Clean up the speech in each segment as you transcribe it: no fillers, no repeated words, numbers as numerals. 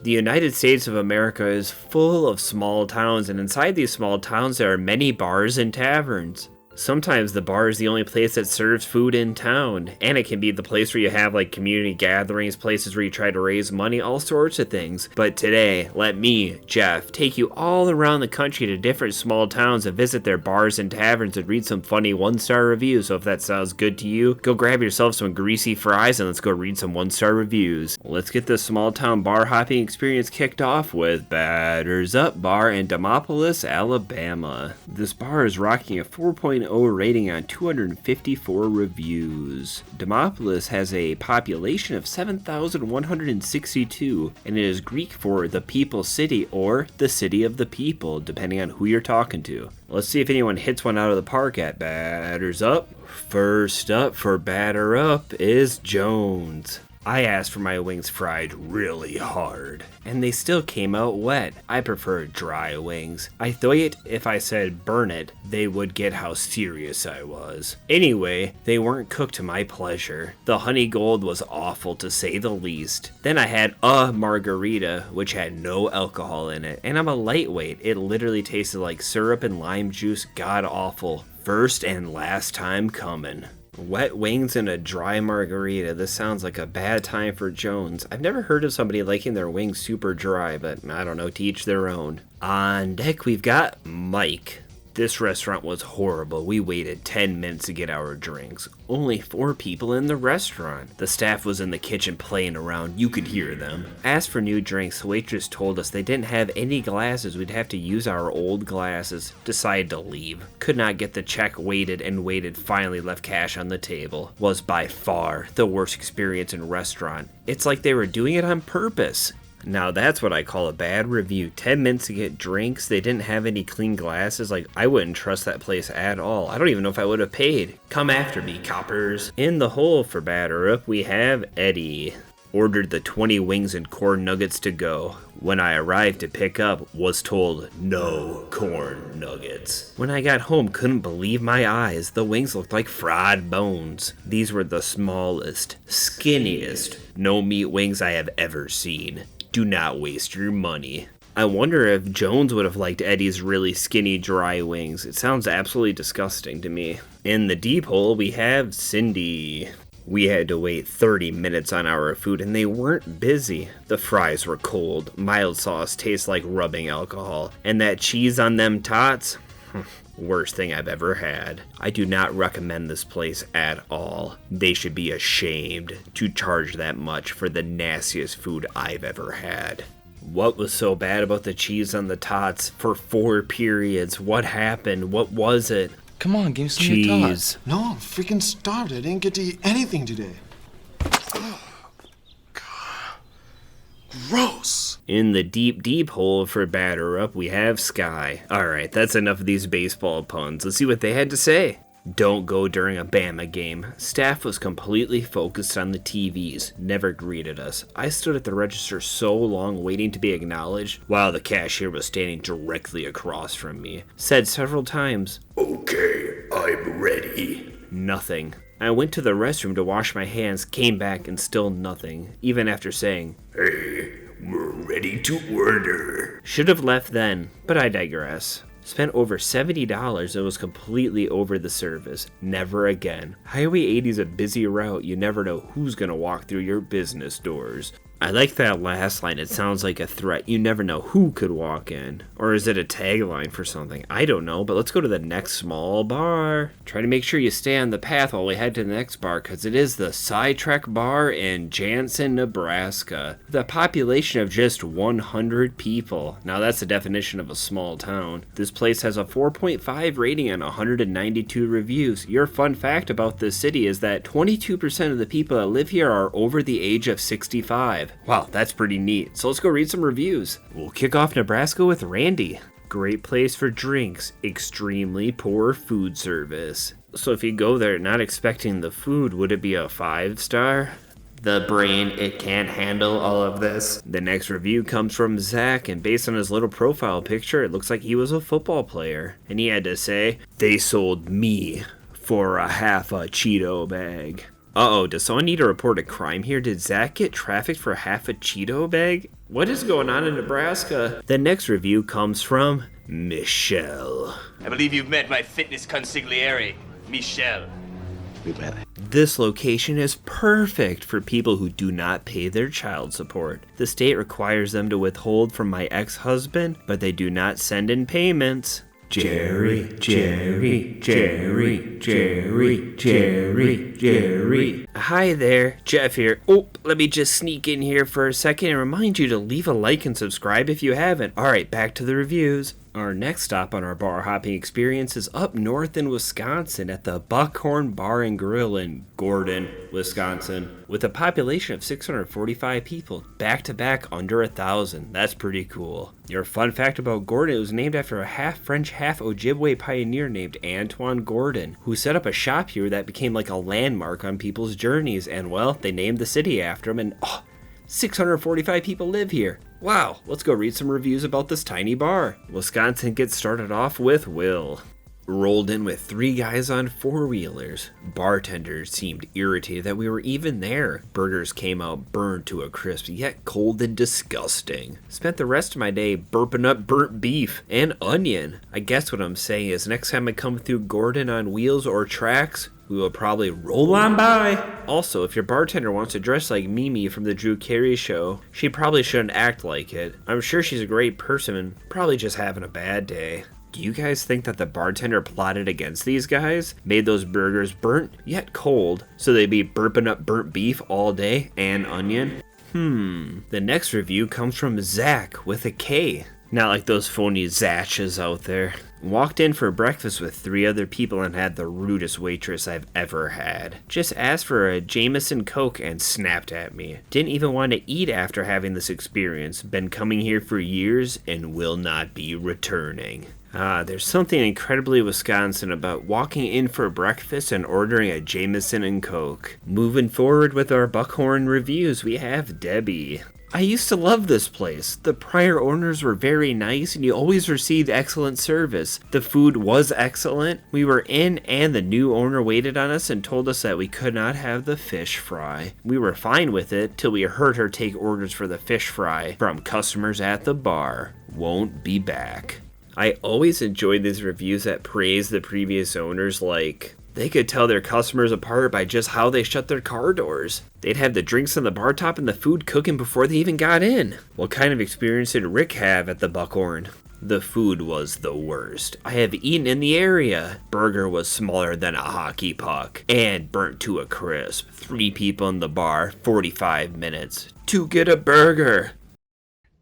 The United States of America is full of small towns, and inside these small towns there are many bars and taverns. Sometimes the bar is the only place that serves food in town, and it can be the place where you have like community gatherings, places where you try to raise money, all sorts of things. But today, let me, Jeff, take you all around the country to different small towns and visit their bars and taverns and read some funny 1-star reviews. So if that sounds good to you, go grab yourself some greasy fries and let's go read some 1-star reviews. Let's get this small town bar hopping experience kicked off with Batters Up Bar in Demopolis, Alabama. This bar is rocking a 4.0 rating on 254 reviews. Demopolis has a population of 7,162, and it is Greek for the People City or the City of the People, depending on who you're talking to. Let's see if anyone hits one out of the park at Batters Up. First up for Batter Up is Jones. I asked for my wings fried really hard, and they still came out wet. I prefer dry wings. I thought if I said burn it, they would get how serious I was. Anyway, they weren't cooked to my pleasure. The honey gold was awful to say the least. Then I had a margarita, which had no alcohol in it, and I'm a lightweight. It literally tasted like syrup and lime juice, god awful. First and last time coming. Wet wings and a dry margarita. This sounds like a bad time for Jones. I've never heard of somebody liking their wings super dry, but I don't know, to each their own. On deck, we've got Mike. This restaurant was horrible. We waited 10 minutes to get our drinks. Only 4 people in the restaurant. The staff was in the kitchen playing around. You could hear them. Asked for new drinks. The waitress told us they didn't have any glasses. We'd have to use our old glasses. Decided to leave. Could not get the check. Waited. Finally left cash on the table. Was by far the worst experience in restaurant. It's like they were doing it on purpose. Now that's what I call a bad review. 10 minutes to get drinks. They didn't have any clean glasses. Like, I wouldn't trust that place at all. I don't even know if I would have paid. Come after me, coppers. In the hole for Batter Up, we have Eddie. Ordered the 20 wings and corn nuggets to go. When I arrived to pick up, was told no corn nuggets. When I got home, couldn't believe my eyes. The wings looked like fried bones. These were the smallest, skinniest, no meat wings I have ever seen. Do not waste your money. I wonder if Jones would have liked Eddie's really skinny, dry wings. It sounds absolutely disgusting to me. In the deep hole, we have Cindy. We had to wait 30 minutes on our food, and they weren't busy. The fries were cold. Mild sauce tastes like rubbing alcohol. And that cheese on them tots? Worst thing I've ever had. I do not recommend this place at all. They should be ashamed to charge that much for the nastiest food I've ever had. What was so bad about the cheese on the tots for 4 periods? What happened? What was it? Come on, give me some of your tots. Cheese. No, I'm freaking starved. I didn't get to eat anything today. Oh, God. Gross. In the deep hole for Batter Up, we have Sky. Alright, that's enough of these baseball puns. Let's see what they had to say. Don't go during a Bama game. Staff was completely focused on the TVs, never greeted us. I stood at the register so long waiting to be acknowledged, while the cashier was standing directly across from me. Said several times, "Okay, I'm ready." Nothing. I went to the restroom to wash my hands, came back, and still nothing, even after saying, "Hey, we're ready to order." Should have left then, but I digress. Spent over $70 and was completely over the service. Never again. Highway 80 is a busy route. You never know who's gonna walk through your business doors. I like that last line. It sounds like a threat. You never know who could walk in. Or is it a tagline for something? I don't know, but let's go to the next small bar. Try to make sure you stay on the path while we head to the next bar, because it is the Sidetrack Bar in Jansen, Nebraska. With a population of just 100 people. Now that's the definition of a small town. This place has a 4.5 rating and 192 reviews. Your fun fact about this city is that 22% of the people that live here are over the age of 65. Wow, that's pretty neat. So let's go read some reviews. We'll kick off Nebraska with Randy. Great place for drinks, extremely poor food service. So if you go there not expecting the food, would it be a 5-star? The brain, it can't handle all of this. The next review comes from Zach, and based on his little profile picture, it looks like he was a football player. And he had to say, "They sold me for a half a Cheeto bag." Uh-oh, does someone need to report a crime here? Did Zach get trafficked for half a Cheeto bag? What is going on in Nebraska? The next review comes from Michelle. I believe you've met my fitness consigliere, Michelle. This location is perfect for people who do not pay their child support. The state requires them to withhold from my ex-husband, but they do not send in payments. Jerry. Hi there, Jeff here. Oh, let me just sneak in here for a second and remind you to leave a like and subscribe if you haven't. Alright, back to the reviews. Our next stop on our bar hopping experience is up north in Wisconsin at the Buckhorn Bar and Grill in Gordon, Wisconsin. With a population of 645 people, back to back under 1,000. That's pretty cool. Your fun fact about Gordon, it was named after a half French, half Ojibwe pioneer named Antoine Gordon, who set up a shop here that became like a landmark on people's journeys, and well, they named the city after him, and 645 people live here. Wow, let's go read some reviews about this tiny bar. Wisconsin gets started off with Will. Rolled in with 3 guys on 4-wheelers. Bartenders seemed irritated that we were even there. Burgers came out burned to a crisp, yet cold and disgusting. Spent the rest of my day burping up burnt beef and onion. I guess what I'm saying is next time I come through Gordon on wheels or tracks, we will probably roll on by. Also, if your bartender wants to dress like Mimi from the Drew Carey show, she probably shouldn't act like it. I'm sure she's a great person and probably just having a bad day. Do you guys think that the bartender plotted against these guys? Made those burgers burnt yet cold, so they'd be burping up burnt beef all day and onion? The next review comes from Zach with a K. Not like those phony Zatches out there. Walked in for breakfast with 3 other people and had the rudest waitress I've ever had. Just asked for a Jameson Coke and snapped at me. Didn't even want to eat after having this experience. Been coming here for years and will not be returning. There's something incredibly Wisconsin about walking in for breakfast and ordering a Jameson and Coke. Moving forward with our Buckhorn reviews, we have Debbie. I used to love this place. The prior owners were very nice and you always received excellent service. The food was excellent. We were in and the new owner waited on us and told us that we could not have the fish fry. We were fine with it till we heard her take orders for the fish fry from customers at the bar. Won't be back. I always enjoyed these reviews that praise the previous owners, like they could tell their customers apart by just how they shut their car doors. They'd have the drinks on the bar top and the food cooking before they even got in. What kind of experience did Rick have at the Buckhorn? The food was the worst. I have eaten in the area. Burger was smaller than a hockey puck and burnt to a crisp. 3 people in the bar, 45 minutes to get a burger.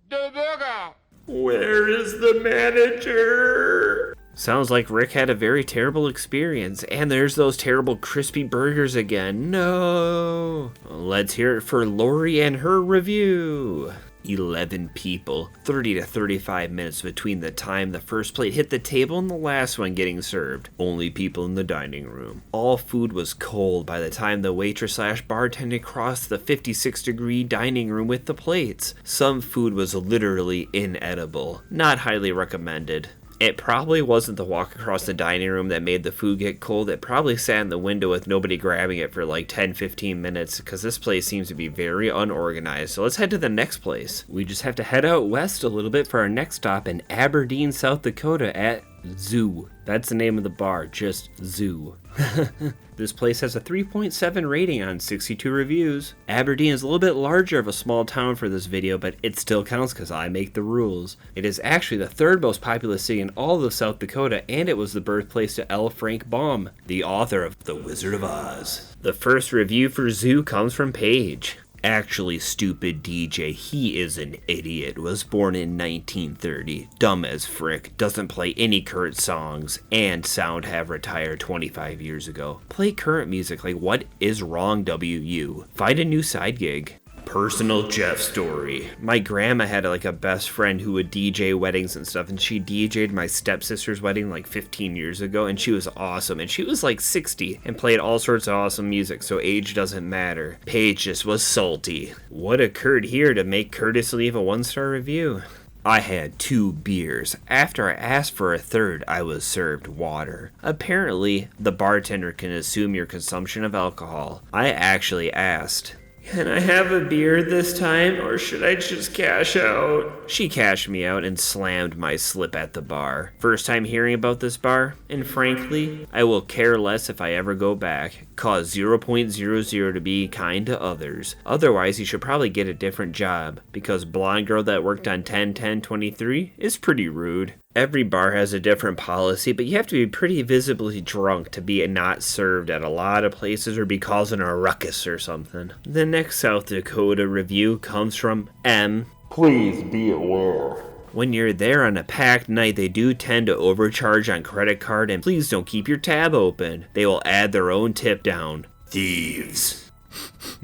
The burger! Where is the manager? Sounds like Rick had a very terrible experience, and there's those terrible crispy burgers again. No. Let's hear it for Lori and her review. 11 people, 30 to 35 minutes between the time the first plate hit the table and the last one getting served. Only people in the dining room. All food was cold by the time the waitress / bartender crossed the 56-degree dining room with the plates. Some food was literally inedible. Not highly recommended. It probably wasn't the walk across the dining room that made the food get cold. It probably sat in the window with nobody grabbing it for like 10-15 minutes because this place seems to be very unorganized. So let's head to the next place. We just have to head out west a little bit for our next stop in Aberdeen, South Dakota at Zoo. That's the name of the bar, just Zoo. This place has a 3.7 rating on 62 reviews. Aberdeen is a little bit larger of a small town for this video, but it still counts because I make the rules. It is actually the 3rd most populous city in all of South Dakota, and it was the birthplace to L. Frank Baum, the author of The Wizard of Oz. The first review for Zoo comes from Paige. Actually, stupid DJ, he is an idiot. Was born in 1930, dumb as frick, doesn't play any current songs, and sound have retired 25 years ago. Play current music, like what is wrong, WU? Find a new side gig. Personal Jeff story. My grandma had like a best friend who would DJ weddings and stuff, and she DJ'd my stepsister's wedding like 15 years ago, and she was awesome, and she was like 60 and played all sorts of awesome music, so age doesn't matter. Paige just was salty. What occurred here to make Curtis leave a 1-star review? I had 2 beers. After I asked for a third, I was served water. Apparently, the bartender can assume your consumption of alcohol. I actually asked, "Can I have a beer this time, or should I just cash out?" She cashed me out and slammed my slip at the bar. First time hearing about this bar, and frankly, I will care less if I ever go back. Cause 0.00 to be kind to others. Otherwise, you should probably get a different job, because blonde girl that worked on 10-10-23 is pretty rude. Every bar has a different policy, but you have to be pretty visibly drunk to be not served at a lot of places or be causing a ruckus or something. The next South Dakota review comes from M. Please be aware. When you're there on a packed night, they do tend to overcharge on credit card, and please don't keep your tab open. They will add their own tip down. Thieves.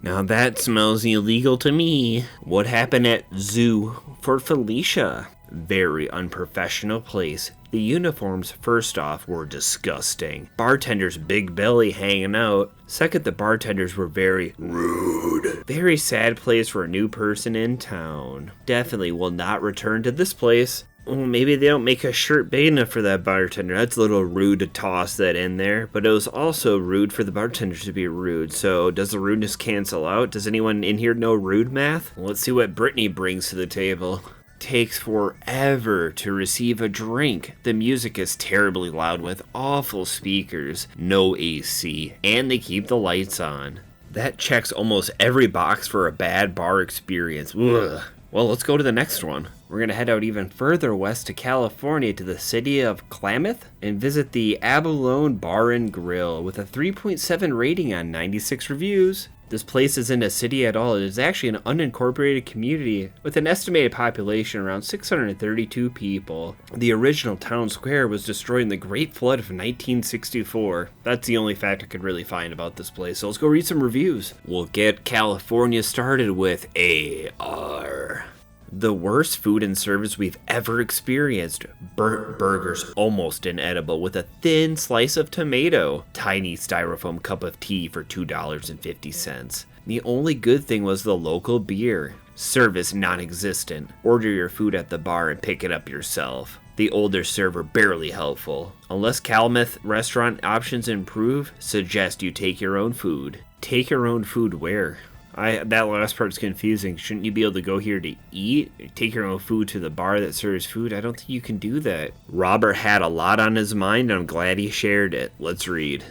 Now that smells illegal to me. What happened at Zoo for Felicia? Very unprofessional place. The uniforms, first off, were disgusting. Bartender's big belly hanging out. Second, the bartenders were very rude. Very sad place for a new person in town. Definitely will not return to this place. Well, maybe they don't make a shirt big enough for that bartender. That's a little rude to toss that in there. But it was also rude for the bartenders to be rude. So does the rudeness cancel out? Does anyone in here know rude math? Let's see what Brittany brings to the table. Takes forever to receive a drink. The music is terribly loud with awful speakers, no AC, and they keep the lights on. That checks almost every box for a bad bar experience. Ugh. Well, let's go to the next one. We're going to head out even further west to California to the city of Klamath and visit the Abalone Bar and Grill with a 3.7 rating on 96 reviews. This place isn't a city at all. It is actually an unincorporated community with an estimated population around 632 people. The original town square was destroyed in the Great Flood of 1964. That's the only fact I could really find about this place. So let's go read some reviews. We'll get California started with AR. The worst food and service we've ever experienced. Burnt burgers almost inedible with a thin slice of tomato. Tiny styrofoam cup of tea for $2.50. The only good thing was the local beer. Service non-existent. Order your food at the bar and pick it up yourself. The older server barely helpful. Unless Klamath restaurant options improve, suggest you take your own food. Take your own food where? That last part's confusing. Shouldn't you be able to go here to eat? Take your own food to the bar that serves food? I don't think you can do that. Robert had a lot on his mind, and I'm glad he shared it. Let's read.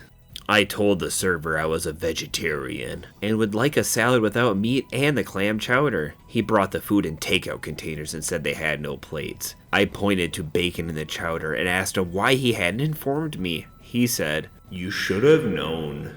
I told the server I was a vegetarian and would like a salad without meat and the clam chowder. He brought the food in takeout containers and said they had no plates. I pointed to bacon in the chowder and asked him why he hadn't informed me. He said, "You should have known."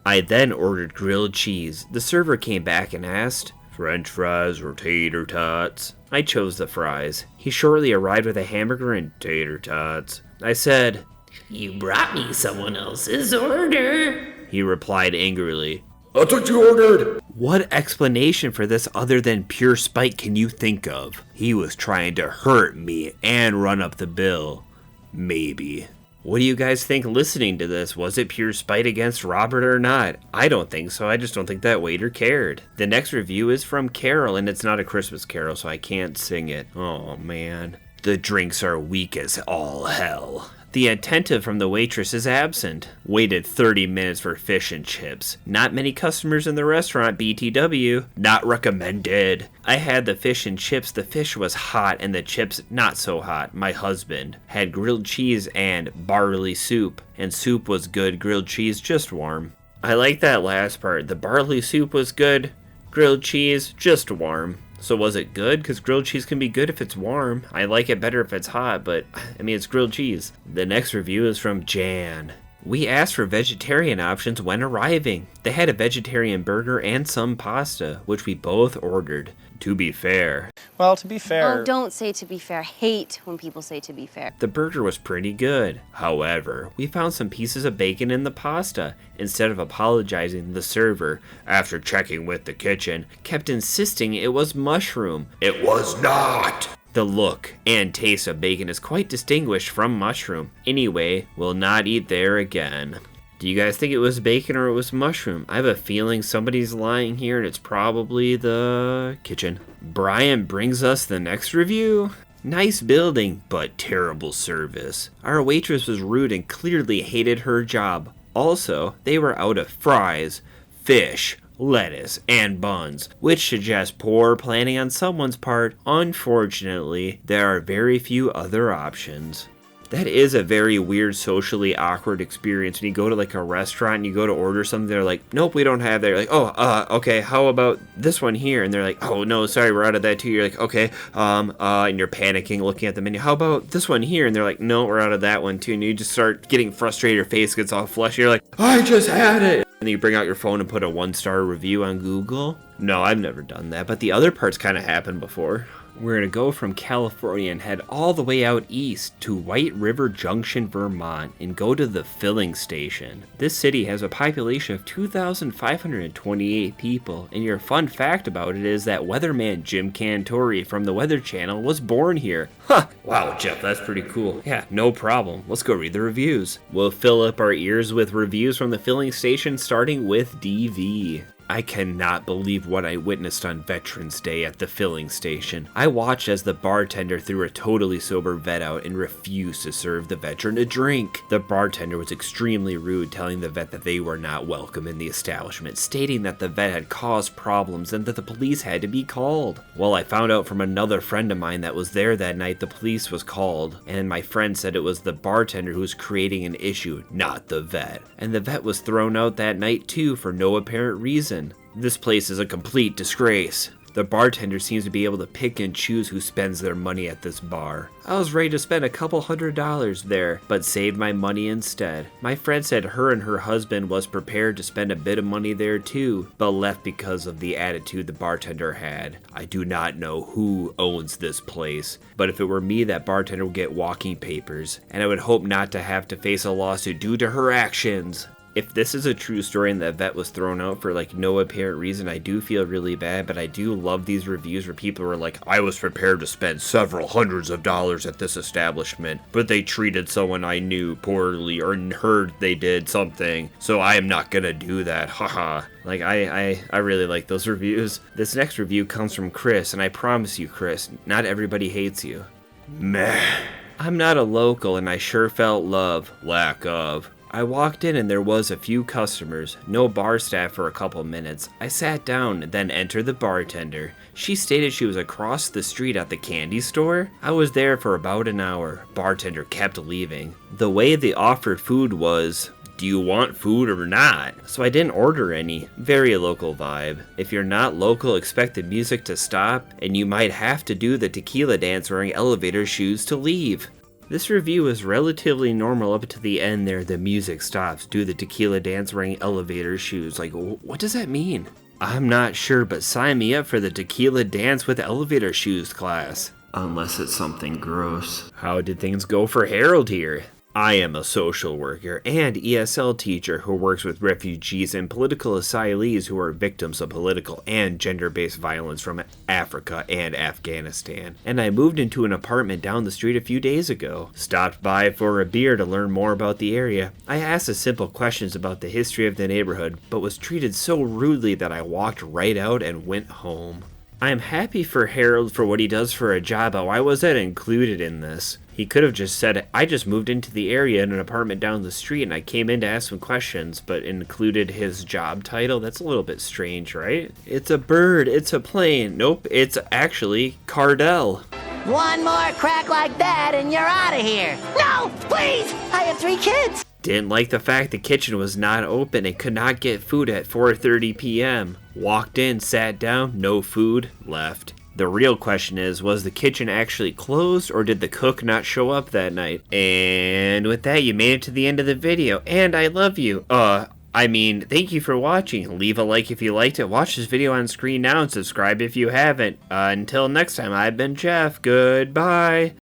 I then ordered grilled cheese. The server came back and asked, "French fries or tater tots?" I chose the fries. He shortly arrived with a hamburger and tater tots. I said, "You brought me someone else's order," he replied angrily. That's what you ordered! What explanation for this other than pure spite can you think of? He was trying to hurt me and run up the bill. Maybe. What do you guys think listening to this? Was it pure spite against Robert or not? I don't think so. I just don't think that waiter cared. The next review is from Carol, and it's not a Christmas carol, so I can't sing it. Oh, man. The drinks are weak as all hell. The attentive from the waitress is absent. Waited 30 minutes for fish and chips. Not many customers in the restaurant, BTW. Not recommended. I had the fish and chips. The fish was hot and the chips not so hot. My husband had grilled cheese and barley soup. And soup was good, grilled cheese just warm. I like that last part. The barley soup was good, grilled cheese just warm. So was it good? Because grilled cheese can be good if it's warm. I like it better if it's hot, but I mean, it's grilled cheese. The next review is from Jan. We asked for vegetarian options when arriving. They had a vegetarian burger and some pasta, which we both ordered. To be fair. Well, to be fair... Oh, don't say to be fair. Hate when people say to be fair. The burger was pretty good. However, we found some pieces of bacon in the pasta. Instead of apologizing, the server, after checking with the kitchen, kept insisting it was mushroom. It was not! The look and taste of bacon is quite distinguished from mushroom. Anyway, we'll not eat there again. Do you guys think it was bacon or it was mushroom? I have a feeling somebody's lying here and it's probably the kitchen. Brian brings us the next review. Nice building, but terrible service. Our waitress was rude and clearly hated her job. Also, they were out of fries, fish, lettuce, and buns, which suggests poor planning on someone's part. Unfortunately, there are very few other options. That is a very weird, socially awkward experience when you go to like a restaurant and you go to order something, they're like, nope, we don't have that. You're like, oh, okay, how about this one here? And they're like, oh, no, sorry, we're out of that too. You're like, okay, and you're panicking, looking at the menu. How about this one here? And they're like, no, we're out of that one too. And you just start getting frustrated, your face gets all flushy. You're like, I just had it. And then you bring out your phone and put a 1-star review on Google. No, I've never done that, but the other parts kind of happened before. We're going to go from California and head all the way out east to White River Junction, Vermont, and go to the filling station. This city has a population of 2,528 people, and your fun fact about it is that weatherman Jim Cantori from the Weather Channel was born here. Huh! Wow, Jeff, that's pretty cool. Yeah, no problem. Let's go read the reviews. We'll fill up our ears with reviews from the filling station, starting with DV. I cannot believe what I witnessed on Veterans Day at the filling station. I watched as the bartender threw a totally sober vet out and refused to serve the veteran a drink. The bartender was extremely rude, telling the vet that they were not welcome in the establishment, stating that the vet had caused problems and that the police had to be called. Well, I found out from another friend of mine that was there that night the police was called, and my friend said it was the bartender who was creating an issue, not the vet. And the vet was thrown out that night too for no apparent reason. This place is a complete disgrace. The bartender seems to be able to pick and choose who spends their money at this bar. I was ready to spend a couple $100 there, but saved my money instead. My friend said her and her husband was prepared to spend a bit of money there too, but left because of the attitude the bartender had. I do not know who owns this place, but if it were me, that bartender would get walking papers, and I would hope not to have to face a lawsuit due to her actions. If this is a true story and that vet was thrown out for like no apparent reason, I do feel really bad, but I do love these reviews where people are like, I was prepared to spend several hundreds of dollars at this establishment, but they treated someone I knew poorly or heard they did something, so I am not gonna do that, haha. Like, I really like those reviews. This next review comes from Chris, and I promise you, Chris, not everybody hates you. Meh. I'm not a local, and I sure felt love, lack of. I walked in and there was a few customers, no bar staff for a couple minutes. I sat down, then entered the bartender. She stated she was across the street at the candy store. I was there for about an hour. Bartender kept leaving. The way they offered food was, do you want food or not? So I didn't order any. Very local vibe. If you're not local, expect the music to stop, and you might have to do the tequila dance wearing elevator shoes to leave. This review is relatively normal up to the end there. The music stops. Do the tequila dance wearing elevator shoes. Like, what does that mean? I'm not sure, but sign me up for the tequila dance with elevator shoes class. Unless it's something gross. How did things go for Harold here? I am a social worker and ESL teacher who works with refugees and political asylees who are victims of political and gender-based violence from Africa and Afghanistan. And I moved into an apartment down the street a few days ago. Stopped by for a beer to learn more about the area. I asked simple questions about the history of the neighborhood, but was treated so rudely that I walked right out and went home. I am happy for Harold for what he does for a job, but why was that included in this? He could have just said, I just moved into the area in an apartment down the street and I came in to ask some questions, but included his job title? That's a little bit strange, right? It's a bird, it's a plane. Nope, it's actually Cardell. One more crack like that and you're out of here. No, please! I have 3 kids. Didn't like the fact the kitchen was not open and could not get food at 4:30 p.m. Walked in, sat down, no food, left. The real question is, was the kitchen actually closed or did the cook not show up that night? And with that, you made it to the end of the video, and I love you. Thank you for watching. Leave a like if you liked it. Watch this video on screen now and subscribe if you haven't. Until next time, I've been Jeff. Goodbye.